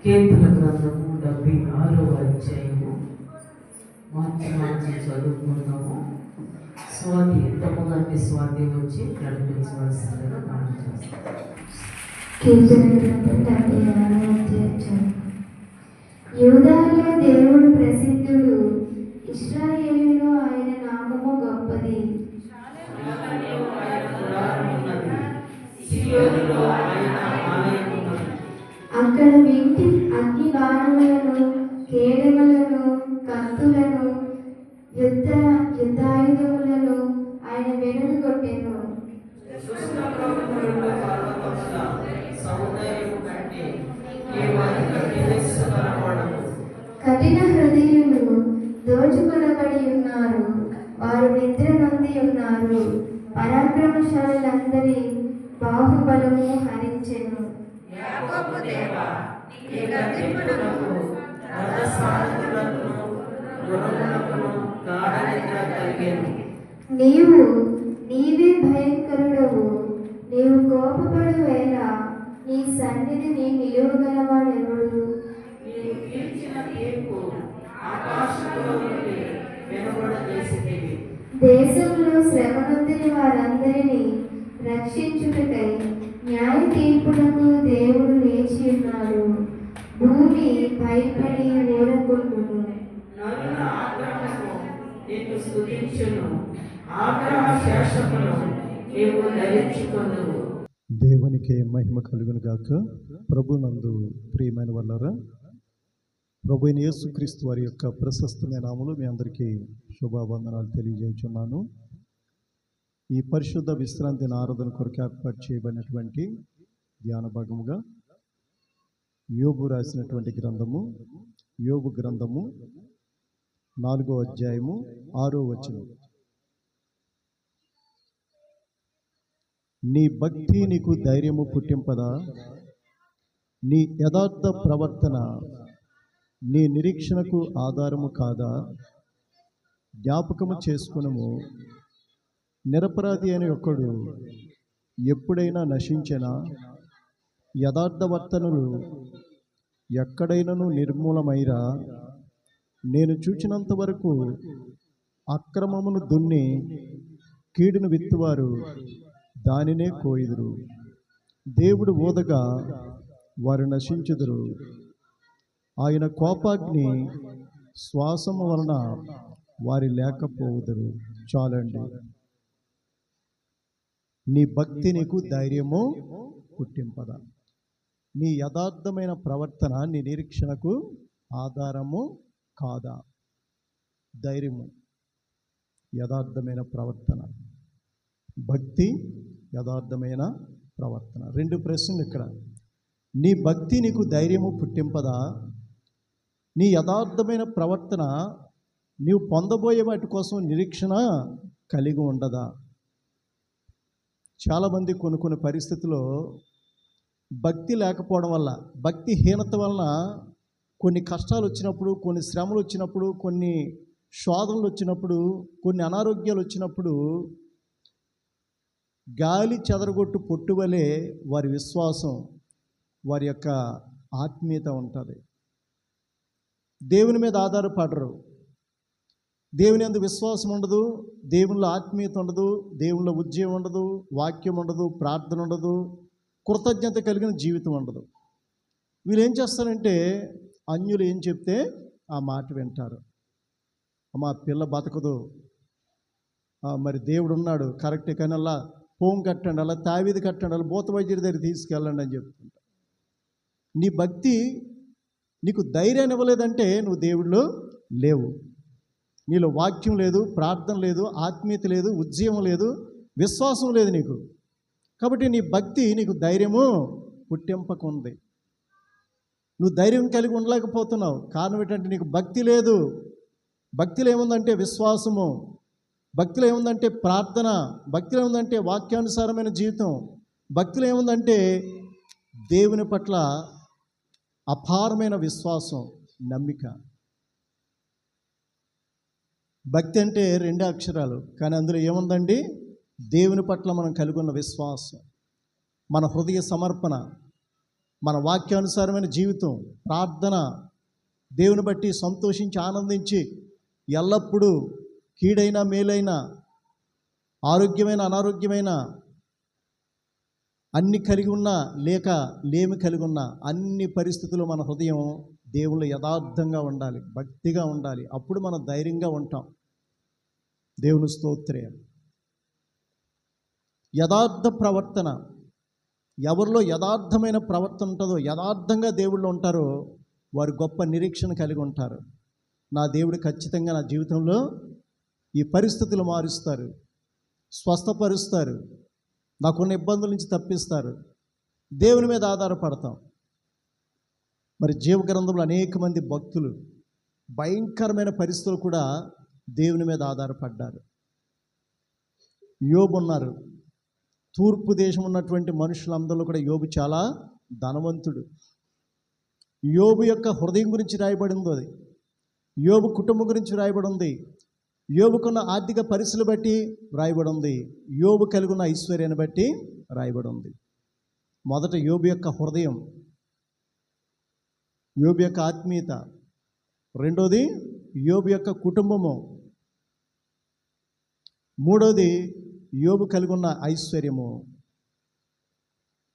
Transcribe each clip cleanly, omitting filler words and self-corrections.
కీర్తన గ్రంథము 76వ అధ్యాయము మార్చి చదువుకుందాము. స్వాతి తప్పగారిని స్వాతి వచ్చి నడిపించవలసిందిగా మనం చేస్తాం. కీర్తన గ్రంథం 76వ అధ్యాయం. యూదాలో దేవుడు ప్రసిద్ధుడు, ఇశ్రాయేలులో ఆయన నామము గొప్పది. అక్కడ వ్యక్తి అగ్ని బాణములను, కేడెములను, కత్తులను, యుద్ధాయుధములను ఆయన వెనుకొట్టెను. కఠిన హృదయులు దోచుకొనబడి ఉన్నారు, వారు నిద్ర నొంది ఉన్నారు. పరాక్రమశాలందరి బాహుబలము హరించెను. నీవే భయంకరుడవు, నీవు కోపపడు వేళ నీ సన్నిధిని నిలువగలవాడెవడు? దేశంలో శ్రమ నొందిన వారందరినీ రక్షించుటకై న్యాయ తీర్పునకు దేవుడు లేచి ఉన్నాడు. భూమి భయపడి ఊరకుండును. దేవునికి మహిమ కలుగును గాక. ప్రభునందు ప్రియమైన వాళ్ళారా, ప్రభు అయిన యేసుక్రీస్తు వారి యొక్క ప్రశస్తమైన నామములో మీ అందరికీ శుభావందనాలు తెలియజేస్తున్నాను. ఈ పరిశుద్ధ విశ్రాంతి ఆరాధన కొరకు ఏర్పాటు చేయబడినటువంటి ధ్యాన భాగముగా యోబు రాసినటువంటి గ్రంథము, యోబు గ్రంథము 4వ అధ్యాయము 6వ వచనం. నీ భక్తి నీకు ధైర్యము పుట్టింపదా, నీ యథార్థ ప్రవర్తన నీ నిరీక్షణకు ఆధారము కాదా? జ్ఞాపకము చేసుకునము, నిరపరాధి అని ఒకడు ఎప్పుడైనా నశించెనా? యథార్థవర్తనులు ఎక్కడైనను నిర్మూలమైరా? నేను చూచినంత వరకు అక్రమమును దున్ని కీడును విత్తువారు దానినే కోయుదురు. దేవుడు ఊదగా వారు నశించుదురు. ఆయన కోపాగ్ని శ్వాసము వలన వారి లేకపోవుదురు. చాలండి. నీ భక్తి నీకు ధైర్యము పుట్టింపదా, నీ యథార్థమైన ప్రవర్తన నీ నిరీక్షణకు ఆధారము కాదా? ధైర్యము, యథార్థమైన ప్రవర్తన, భక్తి, యథార్థమైన ప్రవర్తన. 2 ప్రశ్నలు ఇక్కడ. నీ భక్తి నీకు ధైర్యము పుట్టింపదా? నీ యథార్థమైన ప్రవర్తన నీవు పొందబోయే వాటి కోసం నిరీక్షణ కలిగి ఉండదా? చాలామంది కొన్ని పరిస్థితుల్లో భక్తి లేకపోవడం వల్ల, భక్తిహీనత వలన కొన్ని కష్టాలు వచ్చినప్పుడు, కొన్ని శ్రమలు వచ్చినప్పుడు, కొన్ని శోధనలు వచ్చినప్పుడు, కొన్ని అనారోగ్యాలు వచ్చినప్పుడు గాలి చెదరగొట్టు పొట్టు వలె వారి విశ్వాసం, వారి యొక్క ఆత్మీయత ఉంటుంది. దేవుని మీద ఆధారపడరు. దేవుని యందు విశ్వాసం ఉండదు, దేవునిలో ఆత్మీయత ఉండదు, దేవునిలో ఉద్యోగం ఉండదు, వాక్యం ఉండదు, ప్రార్థన ఉండదు, కృతజ్ఞత కలిగిన జీవితం ఉండదు. వీళ్ళు ఏం చేస్తారంటే, అన్యులు ఏం చెప్తే ఆ మాట వింటారు. మా పిల్ల బతకదు, మరి దేవుడు ఉన్నాడు కరెక్టే, కానీ అలా హోం కట్టండి, అలా తావీది కట్టండి, అలా భూత వైద్యుడి దగ్గర తీసుకెళ్ళండి అని చెప్తుంటా. నీ భక్తి నీకు ధైర్యాన్ని ఇవ్వలేదంటే నువ్వు దేవుడిలో లేవు. నీలో వాక్యం లేదు, ప్రార్థన లేదు, ఆత్మీయత లేదు, ఉద్యమం లేదు, విశ్వాసం లేదు నీకు. కాబట్టి నీ భక్తి నీకు ధైర్యము పుట్టింపకుంది. నువ్వు ధైర్యం కలిగి ఉండలేకపోతున్నావు. కారణం ఏంటంటే నీకు భక్తి లేదు. భక్తిలో ఏముందంటే విశ్వాసము, భక్తిలో ఏముందంటే ప్రార్థన, భక్తిలో ఏముందంటే వాక్యానుసారమైన జీవితం, భక్తిలో ఏముందంటే దేవుని పట్ల అపారమైన విశ్వాసం, నమ్మిక. భక్తి అంటే 2 అక్షరాలు, కానీ అందులో ఏముందండి? దేవుని పట్ల మనం కలిగి ఉన్న విశ్వాసం, మన హృదయ సమర్పణ, మన వాక్యానుసారమైన జీవితం, ప్రార్థన, దేవుని బట్టి సంతోషించి ఆనందించి ఎల్లప్పుడూ కీడైన మేలైన, ఆరోగ్యమైన అనారోగ్యమైన, అన్ని కలిగి ఉన్నా లేక లేమి కలిగి ఉన్నా అన్ని పరిస్థితుల్లో మన హృదయం దేవుళ్ళు యథార్థంగా ఉండాలి, భక్తిగా ఉండాలి. అప్పుడు మనం ధైర్యంగా ఉంటాం. దేవుని స్తోత్రం. యథార్థ ప్రవర్తన, ఎవరిలో యథార్థమైన ప్రవర్తన ఉంటుందో, యథార్థంగా దేవుళ్ళు ఉంటారో వారు గొప్ప నిరీక్షణ కలిగి ఉంటారు. నా దేవుడు ఖచ్చితంగా నా జీవితంలో ఈ పరిస్థితులు మారుస్తారు, స్వస్థపరుస్తారు, నాకున్న ఇబ్బందుల నుంచి తప్పిస్తారు. దేవుని మీద ఆధారపడతాం. మరి జీవగ్రంథంలో అనేక మంది భక్తులు భయంకరమైన పరిస్థితులు కూడా దేవుని మీద ఆధారపడ్డారు. యోబు ఉన్నారు. తూర్పు దేశం ఉన్నటువంటి మనుషులందరిలో కూడా యోబు చాలా ధనవంతుడు. యోబు యొక్క హృదయం గురించి రాయబడింది, అది యోబు కుటుంబం గురించి రాయబడి ఉంది, యోబుకున్న ఆర్థిక పరిస్థితులు బట్టి రాయబడి ఉంది, యోబు కలిగి ఉన్న ఐశ్వర్యాన్ని బట్టి రాయబడి ఉంది. మొదట యోబు యొక్క హృదయం, యోబు యొక్క ఆత్మీయత, రెండోది యోబు యొక్క కుటుంబము, మూడోది యోబు కలిగి ఉన్న ఐశ్వర్యము,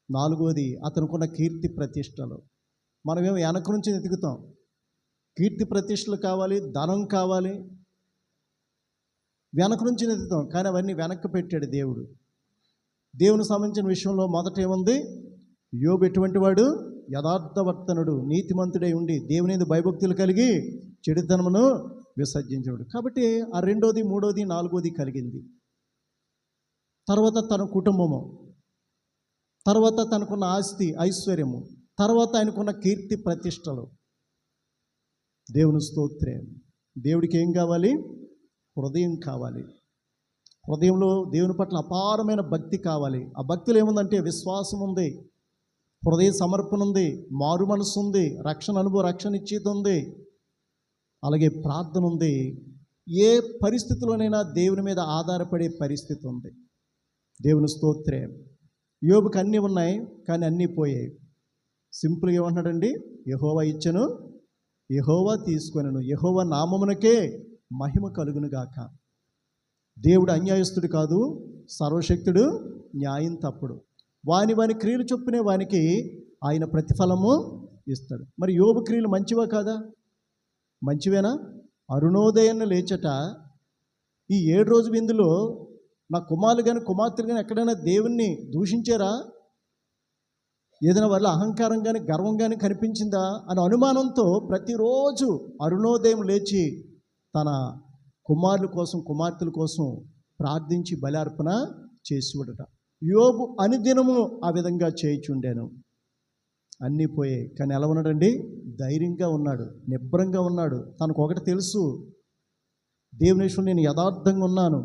నాలుగోది అతనుకున్న కీర్తి ప్రతిష్టలు. మనమేమో వెనక నుంచి వెతుకుతాం, కీర్తి ప్రతిష్టలు కావాలి, ధనం కావాలి, వెనక నుంచి వెతుకుతాం. కానీ అవన్నీ వెనక్కి పెట్టాడు దేవుడు. దేవుని సంబంధించిన విషయంలో మొదట ఏముంది? యోబు ఎటువంటి వాడు? యథార్థవర్తనుడు, నీతిమంతుడై ఉండి దేవుని యందు భయభక్తులు కలిగి చెడుతనమును విసర్జించాడు. కాబట్టి ఆ రెండోది, మూడోది, నాలుగోది కలిగింది. తర్వాత తన కుటుంబము, తర్వాత తనకున్న ఆస్తి ఐశ్వర్యము, తర్వాత ఆయనకున్న కీర్తి ప్రతిష్టలు. దేవుని స్తోత్రం. దేవుడికి ఏం కావాలి? హృదయం కావాలి. హృదయంలో దేవుని పట్ల అపారమైన భక్తి కావాలి. ఆ భక్తిలో ఏముందంటే విశ్వాసం ఉంది, హృదయ సమర్పణ ఉంది, మారు మనసు ఉంది, రక్షణ అనుభవం, రక్షణ నిశ్చిత ఉంది, అలాగే ప్రార్థన ఉంది. ఏ పరిస్థితిలోనైనా దేవుని మీద ఆధారపడే పరిస్థితి ఉంది. దేవుని స్తోత్రం. యోబుకి అన్నీ ఉన్నాయి, కానీ అన్నీ పోయాయి. సింపుల్గా ఏమంటున్నాడండి? యెహోవా ఇచ్చెను, యెహోవా తీసుకొనెను, యెహోవా నామమునకే మహిమ కలుగును గాక. దేవుడు అన్యాయస్తుడు కాదు, సర్వశక్తుడు, న్యాయం తప్పుడు. వాని క్రియలు చొప్పునే వానికి ఆయన ప్రతిఫలము ఇస్తాడు. మరి యోబు క్రియలు మంచివా కాదా? మంచివేనా? అరుణోదయాన్ని లేచట ఈ 7 రోజు విందులో నా కుమారులు కానీ కుమార్తెలు కానీ ఎక్కడైనా దేవుణ్ణి దూషించారా? ఏదైనా వాళ్ళ అహంకారం కానీ గర్వం కానీ కనిపించిందా అనే అనుమానంతో ప్రతిరోజు అరుణోదయం లేచి తన కుమారుల కోసం, కుమార్తెల కోసం ప్రార్థించి బలి అర్పణ చేసివడట. యోబు అనుదినము ఆ విధంగా చేయుచుండాను. అన్నీ పోయాయి, కానీ ఎలా ఉన్నాడండి? ధైర్యంగా ఉన్నాడు, నిబ్రంగా ఉన్నాడు. తనకు ఒకటి తెలుసు, దేవుని విషయంలో నేను యథార్థంగా ఉన్నాను,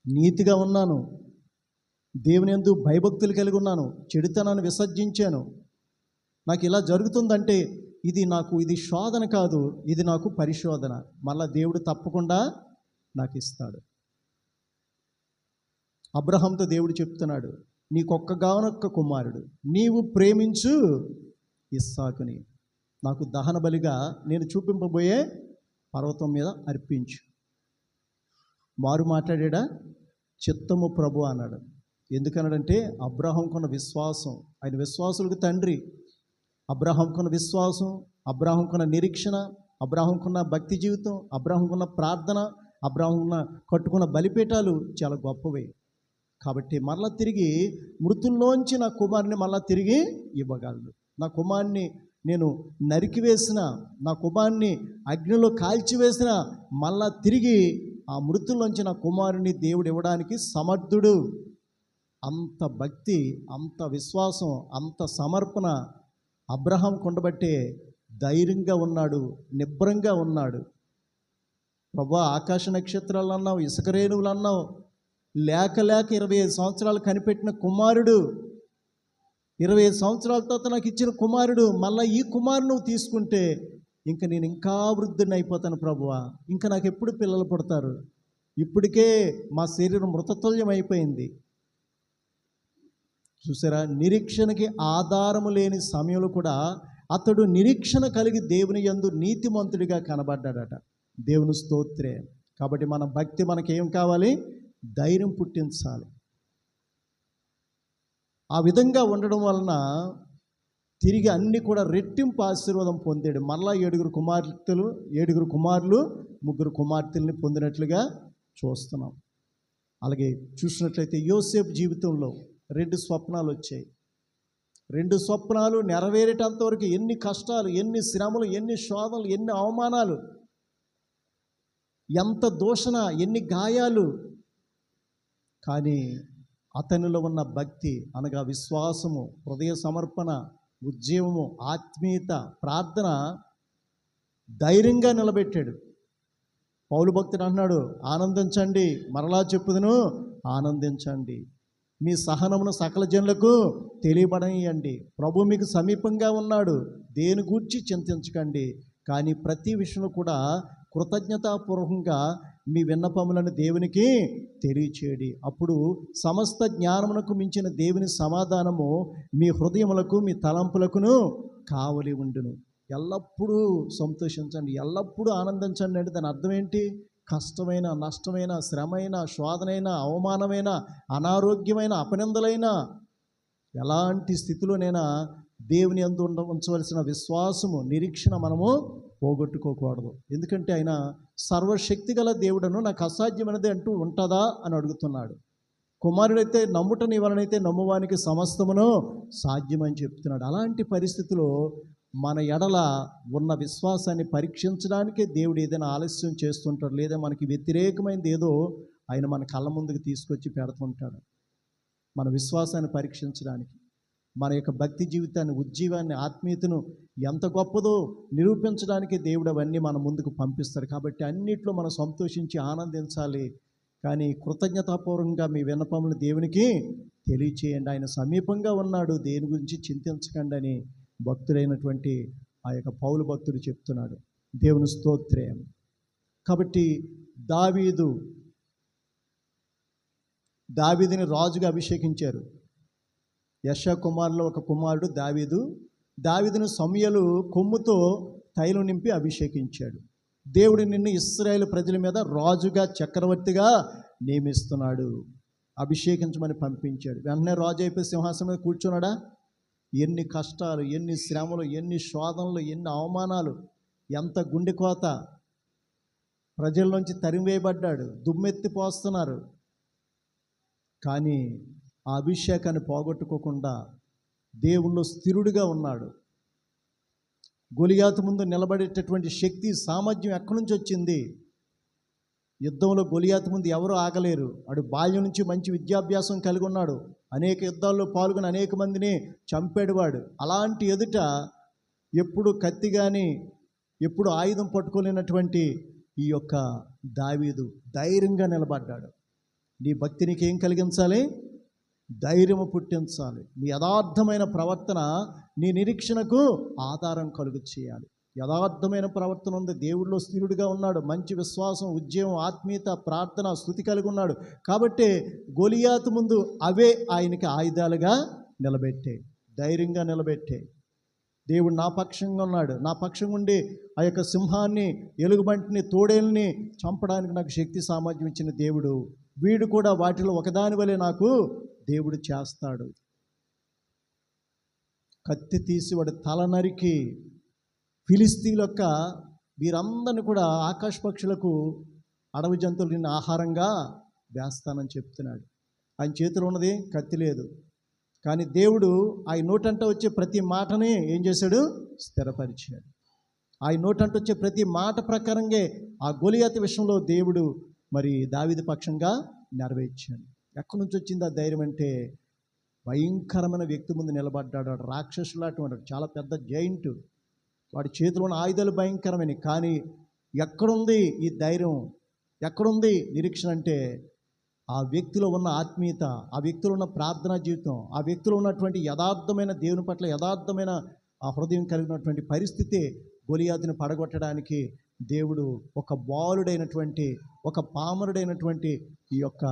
నీతిగా ఉన్నాను, దేవుని యందు భయభక్తులు కలిగి ఉన్నాను, చెడుతనాన్ని విసర్జించాను. నాకు ఇలా జరుగుతుందంటే ఇది శోధన కాదు, ఇది నాకు పరిశోధన. మళ్ళా దేవుడు తప్పకుండా నాకు ఇస్తాడు. అబ్రహాంతో దేవుడు చెప్తున్నాడు, నీకొక్కగానొక్క కుమారుడు, నీవు ప్రేమించు ఇస్సాకుని నాకు దహన బలిగా నేను చూపింపబోయే పర్వతం మీద అర్పించు. మారు మాట్లాడా? చిత్తము ప్రభు అన్నాడు. ఎందుకన్నాడంటే అబ్రహాంకున్న విశ్వాసం, ఆయన విశ్వాసులకు తండ్రి. అబ్రహాంకున్న విశ్వాసం, అబ్రహాంకున్న నిరీక్షణ, అబ్రహాంకున్న భక్తి జీవితం, అబ్రహాంకున్న ప్రార్థన, అబ్రహాంకున్న కట్టుకున్న బలిపీఠాలు చాలా గొప్పవి. కాబట్టి మరలా తిరిగి మృతుల్లోంచి నా కుమారుని మళ్ళా తిరిగి ఇవ్వగలడు. నా కుమారుని నేను నరికివేసిన, నా కుమారుని అగ్నిలో కాల్చివేసిన, మళ్ళా తిరిగి ఆ మృతుల్లోంచి నా కుమారుని దేవుడు ఇవ్వడానికి సమర్థుడు. అంత భక్తి, అంత విశ్వాసం, అంత సమర్పణ అబ్రహాం కొండబట్టే ధైర్యంగా ఉన్నాడు, నిబ్రంగా ఉన్నాడు. ప్రభా, ఆకాశ నక్షత్రాలు అన్నావు, ఇసుక రేణువులు అన్నావు, లేక 25 సంవత్సరాలు కనిపెట్టిన కుమారుడు, 25 సంవత్సరాల తర్వాత నాకు ఇచ్చిన కుమారుడు, మళ్ళీ ఈ కుమారుడు నువ్వు తీసుకుంటే ఇంకా నేను ఇంకా వృద్ధుని అయిపోతాను ప్రభువా, ఇంకా నాకు ఎప్పుడు పిల్లలు పుడతారు? ఇప్పటికే మా శరీరం మృతతుల్యం అయిపోయింది. చూసారా, నిరీక్షణకి ఆధారము లేని సమయంలో కూడా అతడు నిరీక్షణ కలిగి దేవుని యందు నీతిమంతుడిగా కనబడ్డాడట. దేవుని స్తోత్రే. కాబట్టి మన భక్తి మనకేం కావాలి? ధైర్యం పుట్టించాలి. ఆ విధంగా ఉండడం వలన తిరిగి అన్ని కూడా రెట్టింపు ఆశీర్వాదం పొందాడు. మరలా 7 కుమారులు 3 కుమార్తెల్ని పొందినట్లుగా చూస్తున్నాం. అలాగే చూసినట్లయితే యోసేపు జీవితంలో 2 స్వప్నాలు వచ్చాయి. 2 స్వప్నాలు నెరవేరేటంత వరకు ఎన్ని కష్టాలు, ఎన్ని శ్రమలు, ఎన్ని శోధనలు, ఎన్ని అవమానాలు, ఎంత దూషణ, ఎన్ని గాయాలు. కానీ అతనిలో ఉన్న భక్తి అనగా విశ్వాసము, హృదయ సమర్పణ, ఉద్యమము, ఆత్మీయత, ప్రార్థన ధైర్యంగా నిలబెట్టాడు. పౌలు భక్తుడు అంటున్నాడు, ఆనందించండి, మరలా చెప్పుదును ఆనందించండి, మీ సహనమును సకల జనులకు తెలియబడనియండి, ప్రభు మీకు సమీపంగా ఉన్నాడు, దేని గూర్చి చింతించకండి, కానీ ప్రతి విషయంలో కూడా కృతజ్ఞతాపూర్వకంగా మీ విన్నపములను దేవునికి తెలియచేయండి. అప్పుడు సమస్త జ్ఞానమునకు మించిన దేవుని సమాధానము మీ హృదయములకు, మీ తలంపులకును కావలి ఉండును. ఎల్లప్పుడూ సంతోషించండి, ఎల్లప్పుడూ ఆనందించండి. అంటే దాని అర్థం ఏంటి? కష్టమైన, నష్టమైన, శ్రమైన, శోధనైన, అవమానమైన, అనారోగ్యమైన, అపనిందలైన ఎలాంటి స్థితిలోనైనా దేవుని యందు ఉంచవలసిన విశ్వాసము, నిరీక్షణ మనము పోగొట్టుకోకూడదు. ఎందుకంటే ఆయన సర్వశక్తి గల దేవుడను, నాకు అసాధ్యమైనది అంటూ ఉంటుందా అని అడుగుతున్నాడు. కుమారుడైతే నమ్ముట నీ వలనైతే నమ్మువానికి సమస్తమును సాధ్యమని చెప్తున్నాడు. అలాంటి పరిస్థితిలో మన ఎడల ఉన్న విశ్వాసాన్ని పరీక్షించడానికే దేవుడు ఏదైనా ఆలస్యం చేస్తుంటాడు, లేదా మనకి వ్యతిరేకమైనది ఏదో ఆయన మన కళ్ళ ముందుకు తీసుకొచ్చి పెడుతుంటాడు. మన విశ్వాసాన్ని పరీక్షించడానికి, మన యొక్క భక్తి జీవితాన్ని, ఉజ్జీవాన్ని, ఆత్మీయతను ఎంత గొప్పదో నిరూపించడానికి దేవుడు అవన్నీ మన ముందుకు పంపిస్తాడు. కాబట్టి అన్నిట్లో మనం సంతోషించి ఆనందించాలి. కానీ కృతజ్ఞతాపూర్వకంగా మీ విన్నపములు దేవునికి తెలియచేయండి. ఆయన సమీపంగా ఉన్నాడు, దేని గురించి చింతించకండి అని భక్తుడైనటువంటి ఆ యొక్క పౌలు భక్తుడు చెప్తున్నాడు. దేవుని స్తోత్రం. కాబట్టి దావీదుని రాజుగా అభిషేకించారు. యెషయా కుమారులో ఒక కుమారుడు దావీదును సమూయేలు కొమ్ముతో తైలం నింపి అభిషేకించాడు. దేవుడు నిన్ను ఇశ్రాయేలు ప్రజల మీద రాజుగా, చక్రవర్తిగా నియమిస్తున్నాడు, అభిషేకించమని పంపించాడు. వెంటనే రాజు అయిపోయి సింహాసనం మీద కూర్చున్నాడా? ఎన్ని కష్టాలు, ఎన్ని శ్రమలు, ఎన్ని శోధనలు, ఎన్ని అవమానాలు, ఎంత గుండెకోత, ప్రజల్లోంచి తరిమివేయబడ్డాడు, దుమ్మెత్తి పోస్తున్నారు. కానీ ఆ అభిషేకాన్ని పోగొట్టుకోకుండా దేవుల్లో స్థిరుడిగా ఉన్నాడు. గొలియాతు ముందు నిలబడేటటువంటి శక్తి, సామర్థ్యం ఎక్కడి నుంచి వచ్చింది? యుద్ధంలో గొలియాతు ముందు ఎవరు ఆగలేరు. వాడు బాల్యం నుంచి మంచి విద్యాభ్యాసం కలిగి ఉన్నాడు, అనేక యుద్ధాల్లో పాల్గొని అనేక మందిని చంపాడు వాడు. అలాంటి ఎదుట ఎప్పుడు కత్తి కానీ, ఎప్పుడు ఆయుధం పట్టుకోలేనటువంటి ఈ యొక్క దావీదు ధైర్యంగా నిలబడ్డాడు. నీ భక్తి నీకేం కలిగించాలి? ధైర్యము పుట్టించాలి. నీ యథార్థమైన ప్రవర్తన నీ నిరీక్షణకు ఆధారం కలుగు చేయాలి. యథార్థమైన ప్రవర్తన ఉంది, దేవుడిలో స్థిరుడిగా ఉన్నాడు, మంచి విశ్వాసం, ఉద్యమం, ఆత్మీయత, ప్రార్థన, స్తుతి కలిగి ఉన్నాడు. కాబట్టి గొలియాతు ముందు అవే ఆయనకి ఆయుధాలుగా నిలబెట్టే, ధైర్యంగా నిలబెట్టే. దేవుడు నా పక్షంగా ఉన్నాడు, నా పక్షం ఉండి ఆ యొక్క సింహాన్ని, ఎలుగుబంటిని, తోడేల్ని చంపడానికి నాకు శక్తి సామర్థ్యం ఇచ్చిన దేవుడు, వీడు కూడా వాటిలో ఒకదాని వలె నాకు దేవుడు చేస్తాడు. కత్తి తీసి వాడు తల నరికి ఫిలిస్తీన్ల యొక్క వీరందరిని కూడా ఆకాశ పక్షులకు, అడవి జంతువులు ఆహారంగా వేస్తానని చెప్తున్నాడు. ఆయన చేతిలో ఉన్నది కత్తి లేదు, కానీ దేవుడు ఆయన నోటంట వచ్చే ప్రతి మాటని ఏం చేశాడు? స్థిరపరిచాడు. ఆయన నోటంట వచ్చే ప్రతి మాట ప్రకారంగా ఆ గొలియాతు విషయంలో దేవుడు మరి దావీదు పక్షంగా నెరవేర్చాడు. ఎక్కడి నుంచి వచ్చింది ఆ ధైర్యం అంటే, భయంకరమైన వ్యక్తి ముందు నిలబడ్డాడు. వాడు రాక్షసులాంటి వాడు, చాలా పెద్ద జైంట్. వాడి చేతిలో ఉన్న ఆయుధాలు భయంకరమైనవి. కానీ ఎక్కడుంది ఈ ధైర్యం, ఎక్కడుంది నిరీక్షణ అంటే, ఆ వ్యక్తిలో ఉన్న ఆత్మీయత, ఆ వ్యక్తిలో ఉన్న ప్రార్థనా జీవితం, ఆ వ్యక్తిలో ఉన్నటువంటి యథార్థమైన దేవుని పట్ల యథార్థమైన ఆ హృదయం కలిగినటువంటి పరిస్థితి గొలియాతుని పడగొట్టడానికి దేవుడు ఒక బాలుడైనటువంటి, ఒక పామరుడైనటువంటి ఈ యొక్క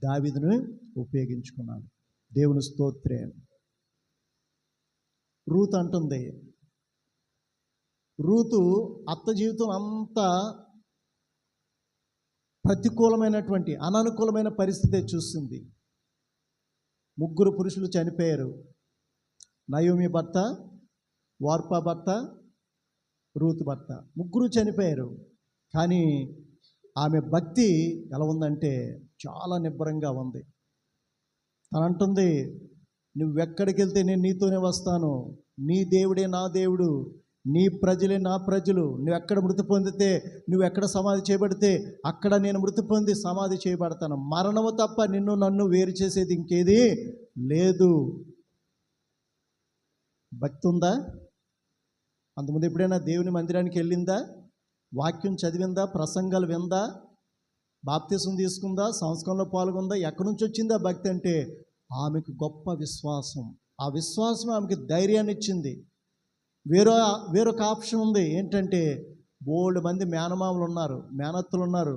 దావీదును ఉపయోగించుకున్నాడు. దేవుని స్తోత్రం. రూతు అంటుంది, రూతు అత్త జీవితం అంతా ప్రతికూలమైనటువంటి అననుకూలమైన పరిస్థితే చూస్తుంది. 3 పురుషులు చనిపోయారు. నయోమి భర్త, వార్పా భర్త, రూతు భర్త, 3 చనిపోయారు. కానీ ఆమె భక్తి ఎలా ఉందంటే చాలా నిబ్బరంగా ఉంది. తను అంటుంది, నువ్వెక్కడికి వెళ్తే నేను నీతోనే వస్తాను, నీ దేవుడే నా దేవుడు, నీ ప్రజలే నా ప్రజలు, నువ్వు ఎక్కడ మృతి పొందితే, నువ్వు ఎక్కడ సమాధి చేయబడితే అక్కడ నేను మృతి పొంది సమాధి చేయబడతాను. మరణము తప్ప నిన్ను నన్ను వేరు చేసేది ఇంకేది లేదు. భక్తి ఉందా? అంతకుముందు ఎప్పుడైనా దేవుని మందిరానికి వెళ్ళిందా? వాక్యం చదివిందా? ప్రసంగాలు విందా? బాప్తిసం తీసుకుందా? సంస్కారంలో పాల్గొందా? ఎక్కడి నుంచి వచ్చిందా భక్తి అంటే? ఆమెకు గొప్ప విశ్వాసం. ఆ విశ్వాసం ఆమెకి ధైర్యాన్ని ఇచ్చింది. వేరొక ఆప్షన్ ఉంది. ఏంటంటే బోల్డ్ మంది మేనమామలు ఉన్నారు, మేనత్తులు ఉన్నారు,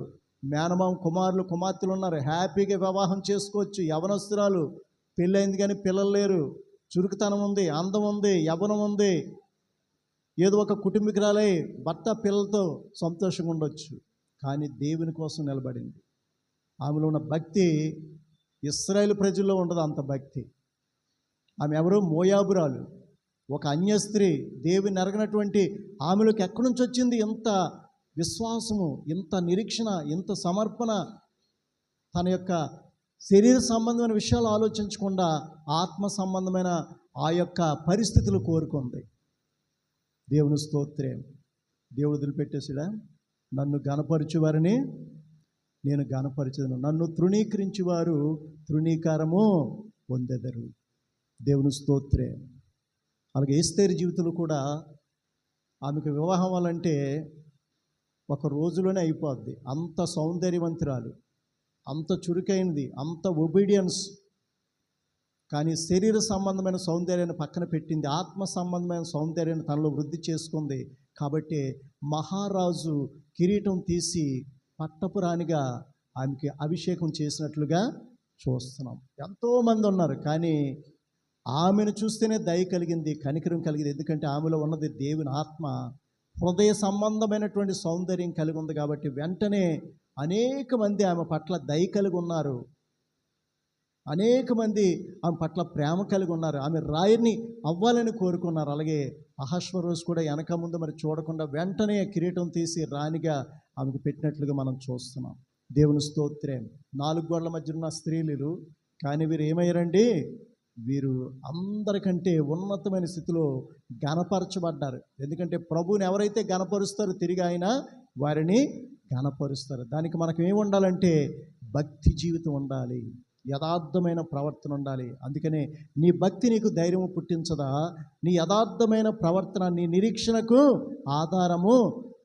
మేనమామ కుమారులు కుమార్తెలు ఉన్నారు, హ్యాపీగా వివాహం చేసుకోవచ్చు. యవనస్తురాలు, పెళ్ళైంది కానీ పిల్లలు లేరు, చురుకుతనం ఉంది, అందం ఉంది, యవ్వనం ఉంది, ఏదో ఒక కుటుంబీకురాలై భర్త పిల్లలతో సంతోషంగా ఉండొచ్చు. కానీ దేవుని కోసం నిలబడింది. ఆమెలో ఉన్న భక్తి ఇశ్రాయేలు ప్రజల్లో ఉండదు అంత భక్తి. ఆమె ఎవరు? మోయాబురాలు, ఒక అన్య స్త్రీ, దేవుని ఎరగనటువంటి ఆమెలోకి ఎక్కడి నుంచి వచ్చింది ఇంత విశ్వాసము, ఇంత నిరీక్షణ, ఇంత సమర్పణ? తన యొక్క శరీర సంబంధమైన విషయాలు ఆలోచించకుండా ఆత్మ సంబంధమైన ఆ యొక్క పరిస్థితులు కోరుకుంది. దేవుని స్తోత్రం. దేవుడు వదిలిపెట్టేసిడా? నన్ను గణపరచువారిని నేను గణపరచదును, నన్ను తృణీకరించువారు తృణీకారము పొందెదరు. దేవుని స్తోత్రం. అలాగే ఎస్తేరు జీవితంలో కూడా ఆమెకు వివాహం అవ్వాలంటే ఒక రోజులోనే అయిపోద్ది. అంత సౌందర్యవంతురాలు, అంత చురుకైనది, అంత ఒబీడియన్స్. కానీ శరీర సంబంధమైన సౌందర్యాన్ని పక్కన పెట్టింది, ఆత్మ సంబంధమైన సౌందర్యాన్ని తనలో వృద్ధి చేసుకుంది. కాబట్టి మహారాజు కిరీటం తీసి పట్టపు రాణిగా ఆమెకి అభిషేకం చేసినట్లుగా చూస్తున్నాం. ఎంతోమంది ఉన్నారు, కానీ ఆమెను చూస్తేనే దయ కలిగింది, కనికరం కలిగింది. ఎందుకంటే ఆమెలో ఉన్నది దేవుని ఆత్మ, హృదయ సంబంధమైనటువంటి సౌందర్యం కలిగి ఉంది. కాబట్టి వెంటనే అనేక మంది ఆమె పట్ల దయ కలిగి ఉన్నారు, అనేక మంది ఆమె పట్ల ప్రేమ కలిగి ఉన్నారు, ఆమె రాయిని అవ్వాలని కోరుకున్నారు. అలాగే అహశ్వరోషు కూడా వెనక ముందు మరి చూడకుండా వెంటనే కిరీటం తీసి రాణిగా ఆమెకు పెట్టినట్లుగా మనం చూస్తున్నాం. దేవుని స్తోత్రం. 4 గోడల మధ్య ఉన్న స్త్రీలు, కానీ వీరు ఏమయ్యారండి? వీరు అందరికంటే ఉన్నతమైన స్థితిలో గణపరచబడ్డారు. ఎందుకంటే ప్రభువుని ఎవరైతే గణపరుస్తారో తిరిగి ఆయన వారిని గణపరుస్తారు. దానికి మనకు ఏమి ఉండాలంటే భక్తి జీవితం ఉండాలి, యథార్థమైన ప్రవర్తన ఉండాలి. అందుకనే నీ భక్తి నీకు ధైర్యం పుట్టించదా? నీ యథార్థమైన ప్రవర్తన నీ నిరీక్షణకు ఆధారము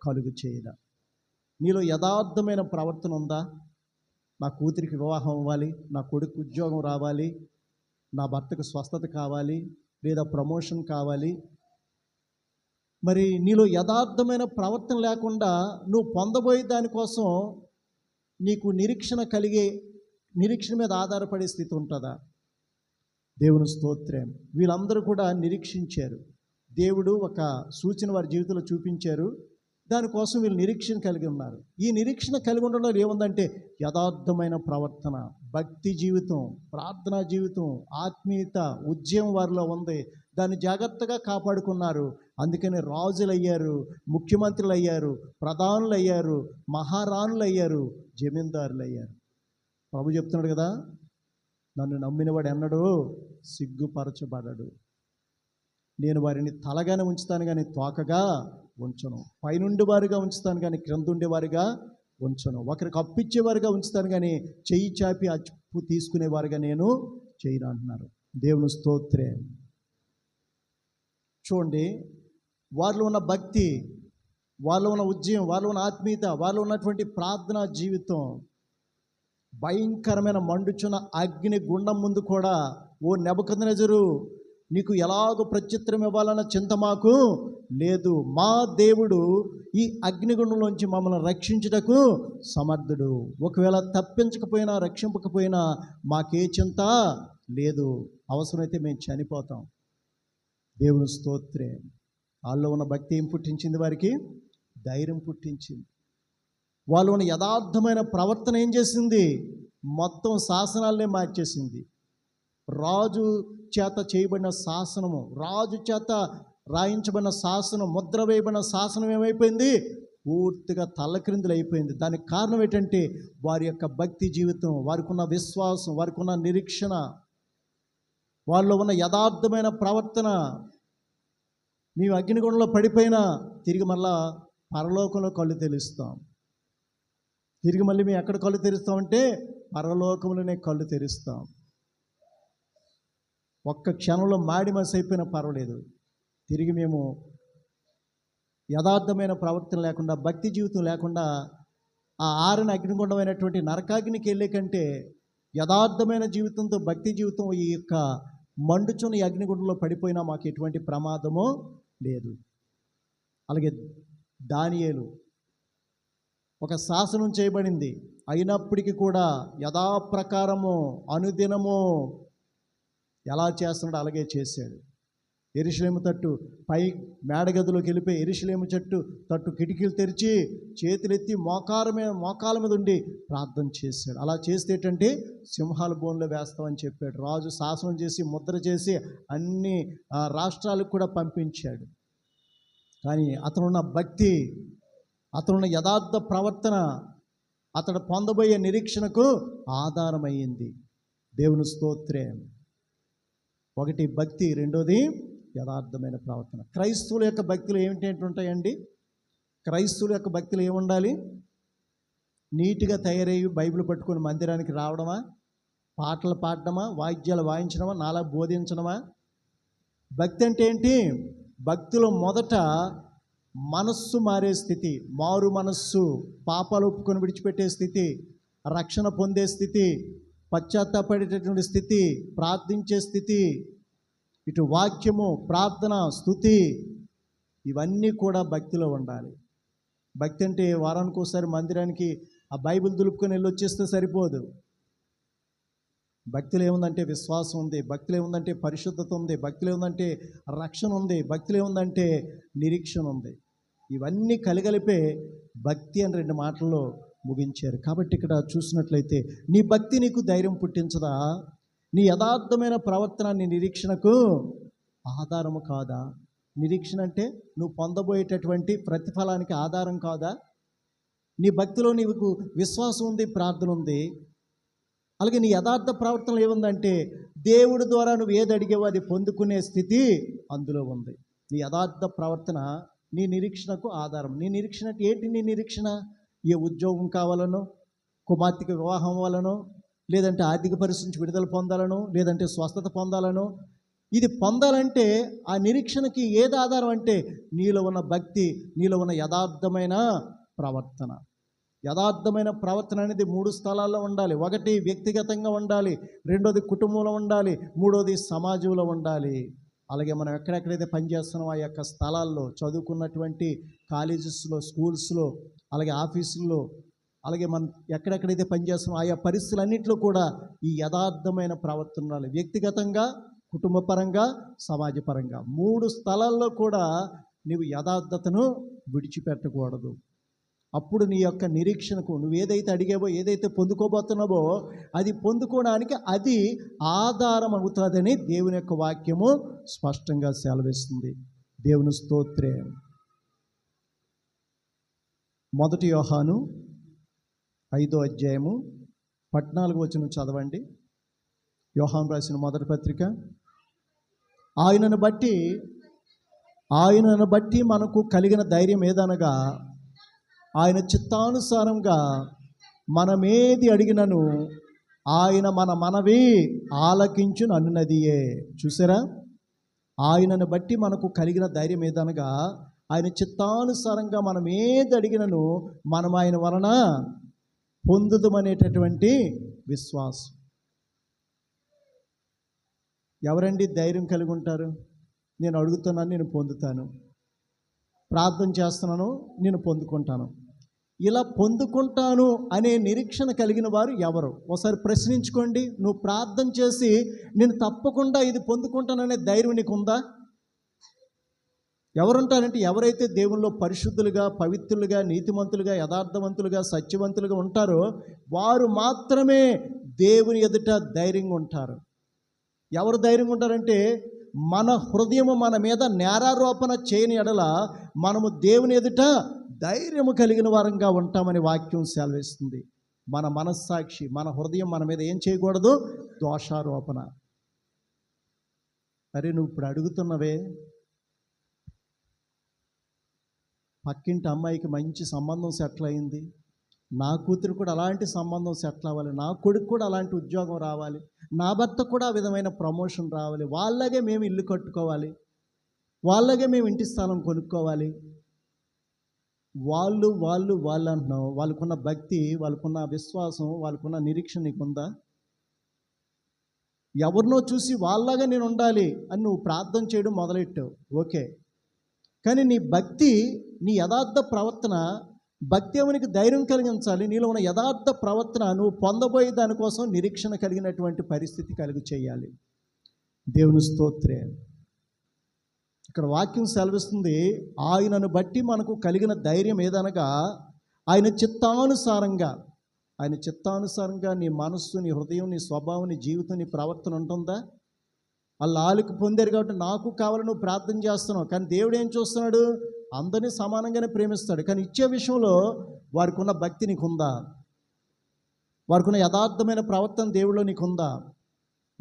కలుగు చేయదా? నీలో యథార్థమైన ప్రవర్తన ఉందా? నా కూతురికి వివాహం అవ్వాలి, నా కొడుకు ఉద్యోగం రావాలి, నా భర్తకు స్వస్థత కావాలి, లేదా ప్రమోషన్ కావాలి. మరి నీలో యథార్థమైన ప్రవర్తన లేకుండా నువ్వు పొందబోయే దానికోసం నీకు నిరీక్షణ మీద ఆధారపడే స్థితి ఉంటుందా? దేవుని స్తోత్రం. వీళ్ళందరూ కూడా నిరీక్షించారు. దేవుడు ఒక సూచన వారి జీవితంలో చూపించారు, దానికోసం వీళ్ళు నిరీక్షణ కలిగి ఉన్నారు. ఈ నిరీక్షణ కలిగి ఉండడంలో ఏముందంటే యథార్థమైన ప్రవర్తన, భక్తి జీవితం, ప్రార్థనా జీవితం, ఆత్మీయత, ఉద్యమం వారిలో ఉంది. దాన్ని జాగ్రత్తగా కాపాడుకున్నారు. అందుకని రాజులు అయ్యారు, ముఖ్యమంత్రులు అయ్యారు, ప్రధానులు అయ్యారు, మహారాణులు అయ్యారు, జమీందారులు అయ్యారు. ప్రభు చెప్తున్నాడు కదా, నన్ను నమ్మినవాడు ఎన్నడూ సిగ్గుపరచబడడు. నేను వారిని తలగానే ఉంచుతాను కానీ తోకగా ఉంచను, పైనుండి వారిగా ఉంచుతాను కానీ క్రిందుండే వారిగా ఉంచను, ఒకరికి అప్పిచ్చేవారిగా ఉంచుతాను కానీ చెయ్యి చాపి అప్పు తీసుకునేవారిగా నేను చేయను అంటున్నారు. దేవుని స్తోత్రం. చూడండి, వారిలో ఉన్న భక్తి, వారిలో ఉన్న ఉద్యమం, వారిలో ఉన్న ఆత్మీయత, వారిలో ఉన్నటువంటి ప్రార్థనా జీవితం భయంకరమైన మండుచున్న అగ్ని గుండం ముందు కూడా, ఓ నెబుకద్నెజరు, నీకు ఎలాగో ప్రత్యుత్తరం ఇవ్వాలన్న చింత మాకు లేదు. మా దేవుడు ఈ అగ్నిగుండంలోంచి మమ్మల్ని రక్షించుటకు సమర్థుడు. ఒకవేళ తప్పించకపోయినా రక్షింపకపోయినా మాకే చింత లేదు, అవసరమైతే మేము చనిపోతాం. దేవుని స్తోత్రే. వాళ్ళలో ఉన్న భక్తి ఏం పుట్టించింది? వారికి ధైర్యం పుట్టించింది. వాళ్ళు ఉన్న యథార్థమైన ప్రవర్తన ఏం చేసింది? మొత్తం శాసనాలనే మార్చేసింది. రాజు చేత చేయబడిన శాసనము, రాజు చేత రాయించబడిన శాసనం, ముద్ర వేయబడిన శాసనం ఏమైపోయింది? పూర్తిగా తల్లక్రిందులు అయిపోయింది. దానికి కారణం ఏంటంటే వారి యొక్క భక్తి జీవితం, వారికి ఉన్న విశ్వాసం, వారికి ఉన్న నిరీక్షణ, వాళ్ళలో ఉన్న యథార్థమైన ప్రవర్తన. మేము అగ్నిగుండంలో పడిపోయినా తిరిగి మళ్ళా పరలోకంలో కళ్ళు తెరుస్తాం. తిరిగి మళ్ళీ మేము ఎక్కడ కళ్ళు తెరుస్తామంటే పరలోకంలోనే కళ్ళు తెరుస్తాం. ఒక్క క్షణంలో మాడి మసి అయిపోయినా పర్వాలేదు, తిరిగి మేము యథార్థమైన ప్రవర్తన లేకుండా, భక్తి జీవితం లేకుండా ఆ ఆరిన అగ్నిగుండమైనటువంటి నరకాగ్నికి వెళ్ళే కంటే యథార్థమైన జీవితంతో భక్తి జీవితం ఈ యొక్క మండుచున్న ఈ అగ్నిగుండంలో పడిపోయినా మాకు ఎటువంటి ప్రమాదమో లేదు. అలాగే దానియేలు ఒక శాసనం చేయబడింది, అయినప్పటికీ కూడా యథాప్రకారము అనుదినము ఎలా చేస్తున్నాడో అలాగే చేశాడు. యెరూషలేము తట్టు పై మేడగదిలోకి వెళ్ళిపోయి యెరూషలేము తట్టు కిటికీలు తెరిచి చేతులెత్తి మోకాల మీద ఉండి ప్రార్థన చేశాడు. అలా చేస్తే ఏంటంటే సింహాల బోన్లో వేస్తామని చెప్పాడు. రాజు శాసనం చేసి ముద్ర చేసి అన్ని రాష్ట్రాలకు కూడా పంపించాడు. కానీ అతనున్న భక్తి, అతనున్న యథార్థ ప్రవర్తన అతడు పొందబోయే నిరీక్షణకు ఆధారమయ్యింది. దేవుని స్తోత్రం. ఒకటి భక్తి, రెండోది యథార్థమైన ప్రవర్తన. క్రైస్తవుల యొక్క భక్తులు ఏమిటేంటి ఉంటాయండి? క్రైస్తవుల యొక్క భక్తులు ఏముండాలి? నీట్గా తయారయ్యి బైబిల్ పట్టుకొని మందిరానికి రావడమా, పాటలు పాడడమా, వాయిద్యాలు వాయించడమా, నాలా బోధించడమా? భక్తి అంటే ఏంటి? భక్తులు మొదట మనస్సు మారే స్థితి, మారు మనస్సు, పాపాలు ఒప్పుకొని విడిచిపెట్టే స్థితి, రక్షణ పొందే స్థితి, పశ్చాత్తాపడేటటువంటి స్థితి, ప్రార్థించే స్థితి, ఇటు వాక్యము, ప్రార్థన, స్తుతి, ఇవన్నీ కూడా భక్తిలో ఉండాలి. భక్తి అంటే వారానికి ఒకసారి మందిరానికి ఆ బైబిల్ దులుపుకొని వెళ్ళి వచ్చేస్తే సరిపోదు. భక్తిలో ఏముందంటే విశ్వాసం ఉంది, భక్తిలో ఏముందంటే పరిశుద్ధత ఉంది, భక్తిలో ఏముందంటే రక్షణ ఉంది, భక్తిలో ఏముందంటే నిరీక్షణ ఉంది. ఇవన్నీ కలిపే భక్తి అని 2 మాటల్లో ముగించారు. కాబట్టి ఇక్కడ చూసినట్లయితే నీ భక్తి నీకు ధైర్యం పుట్టించదా? నీ యథార్థమైన ప్రవర్తన నీ నిరీక్షణకు ఆధారము కాదా? నిరీక్షణ అంటే నువ్వు పొందబోయేటటువంటి ప్రతిఫలానికి ఆధారం కాదా? నీ భక్తిలో నీకు విశ్వాసం ఉంది, ప్రార్థన ఉంది. అలాగే నీ యథార్థ ప్రవర్తన ఏముందంటే దేవుడి ద్వారా నువ్వు ఏది అడిగేవో అది పొందుకునే స్థితి అందులో ఉంది. నీ యథార్థ ప్రవర్తన నీ నిరీక్షణకు ఆధారం. నీ నిరీక్షణ ఏంటి? నీ నిరీక్షణ ఏ ఉద్యోగం కావాలనో, కుమార్తెకి వివాహం అవ్వాలనో, లేదంటే ఆర్థిక పరిస్థితి నుంచి విడుదల పొందాలనో, లేదంటే స్వస్థత పొందాలనో. ఇది పొందాలంటే ఆ నిరీక్షణకి ఏది ఆధారం అంటే నీలో ఉన్న భక్తి, నీలో ఉన్న యథార్థమైన ప్రవర్తన. యథార్థమైన ప్రవర్తన అనేది 3 స్థలాల్లో ఉండాలి. ఒకటి వ్యక్తిగతంగా ఉండాలి, రెండోది కుటుంబంలో ఉండాలి, మూడోది సమాజంలో ఉండాలి. అలాగే మనం ఎక్కడెక్కడైతే పనిచేస్తున్నామో ఆ యొక్క స్థలాల్లో, చదువుకున్నటువంటి కాలేజెస్లో, స్కూల్స్లో, అలాగే ఆఫీసుల్లో, అలాగే మనం ఎక్కడెక్కడైతే పనిచేస్తున్నామో ఆయా పరిస్థితులన్నింటిలో కూడా ఈ యథార్థమైన ప్రవర్తన ఉండాలి. వ్యక్తిగతంగా, కుటుంబపరంగా, సమాజపరంగా 3 స్థలాల్లో కూడా నీవు యథార్థతను విడిచిపెట్టకూడదు. అప్పుడు నీ యొక్క నిరీక్షణకు నువ్వు ఏదైతే అడిగావో, ఏదైతే పొందుకోబోతున్నావో అది పొందుకోవడానికి అది ఆధారం అవుతుందని దేవుని యొక్క వాక్యము స్పష్టంగా సెలవిస్తుంది. దేవుని స్తోత్రం. 1 యోహాను 5వ అధ్యాయము 14వ వచనం చదవండి. యోహాను రాసిన మొదటి పత్రిక. ఆయనను బట్టి మనకు కలిగిన ధైర్యం ఏదనగా ఆయన చిత్తానుసారంగా మనమేది అడిగినను ఆయన మన మనవి ఆలకించును అన్నదియే. చూసారా? ఆయనను బట్టి మనకు కలిగిన ధైర్యం ఏదనగా ఆయన చిత్తానుసారంగా మనం ఏది అడిగినను మనం ఆయన వలన పొందుదమనేటటువంటి విశ్వాసం. ఎవరండి ధైర్యం కలిగి ఉంటారు? నేను అడుగుతున్నాను, నేను పొందుతాను. ప్రార్థన చేస్తున్నాను, నేను పొందుకుంటాను. ఇలా పొందుకుంటాను అనే నిరీక్షణ కలిగిన వారు ఎవరు? ఒకసారి ప్రశ్నించుకోండి. నువ్వు ప్రార్థన చేసి నేను తప్పకుండా ఇది పొందుకుంటాననే ధైర్యం నీకు ఉందా? ఎవరుంటారంటే ఎవరైతే దేవుల్లో పరిశుద్ధులుగా, పవిత్రులుగా, నీతిమంతులుగా, యథార్థవంతులుగా, సత్యవంతులుగా ఉంటారో వారు మాత్రమే దేవుని ఎదుట ధైర్యంగా ఉంటారు. ఎవరు ధైర్యంగా ఉంటారంటే మన హృదయము మన మీద నేరారోపణ చేయని ఎడల మనము దేవుని ఎదుట ధైర్యము కలిగిన వారంగా ఉంటామని వాక్యం సెలవిస్తుంది. మన మనస్సాక్షి, మన హృదయం మన మీద ఏం చేయకూడదు? దోషారోపణ. అరే నువ్వు ఇప్పుడు అడుగుతున్నవే, పక్కింటి అమ్మాయికి మంచి సంబంధం సెటిల్ అయింది, నా కూతురు కూడా అలాంటి సంబంధం సెటిల్ అవ్వాలి, నా కొడుకు కూడా అలాంటి ఉద్యోగం రావాలి, నా భర్త కూడా ఆ విధమైన ప్రమోషన్ రావాలి, వాళ్ళగే మేము ఇల్లు కట్టుకోవాలి, వాళ్ళగే మేము ఇంటి స్థలం కొనుక్కోవాలి. వాళ్ళు వాళ్ళు వాళ్ళు అంటున్నావు. వాళ్ళకున్న భక్తి, వాళ్ళకున్న విశ్వాసం, వాళ్ళకున్న నిరీక్షణ నీకుందా? ఎవరినో చూసి వాళ్ళలాగా నేను ఉండాలి అని నువ్వు ప్రార్థన చేయడం మొదలెట్టావు, ఓకే. కానీ నీ భక్తి, నీ యథార్థ ప్రవర్తన, భక్తి ఎవరికి ధైర్యం కలిగించాలి. నీలో ఉన్న యథార్థ ప్రవర్తన నువ్వు పొందబోయే దానికోసం నిరీక్షణ కలిగినటువంటి పరిస్థితి కలిగి చేయాలి. దేవుని స్తోత్రే. ఇక్కడ వాక్యం సెలవిస్తుంది, ఆయనను బట్టి మనకు కలిగిన ధైర్యం ఏదనగా ఆయన చిత్తానుసారంగా నీ మనస్సు, నీ హృదయం, నీ స్వభావం, నీ జీవితం, నీ ప్రవర్తన ఉంటుందా? వాళ్ళు ఆలుకు పొందారు కాబట్టి నాకు కావాలని నువ్వు ప్రార్థన చేస్తున్నావు. కానీ దేవుడు ఏం చూస్తున్నాడు? అందరినీ సమానంగానే ప్రేమిస్తాడు. కానీ ఇచ్చే విషయంలో వారికి ఉన్న భక్తి నీకుందా? వారికి ఉన్న యథార్థమైన ప్రవర్తన దేవుడిలో నీకుందా?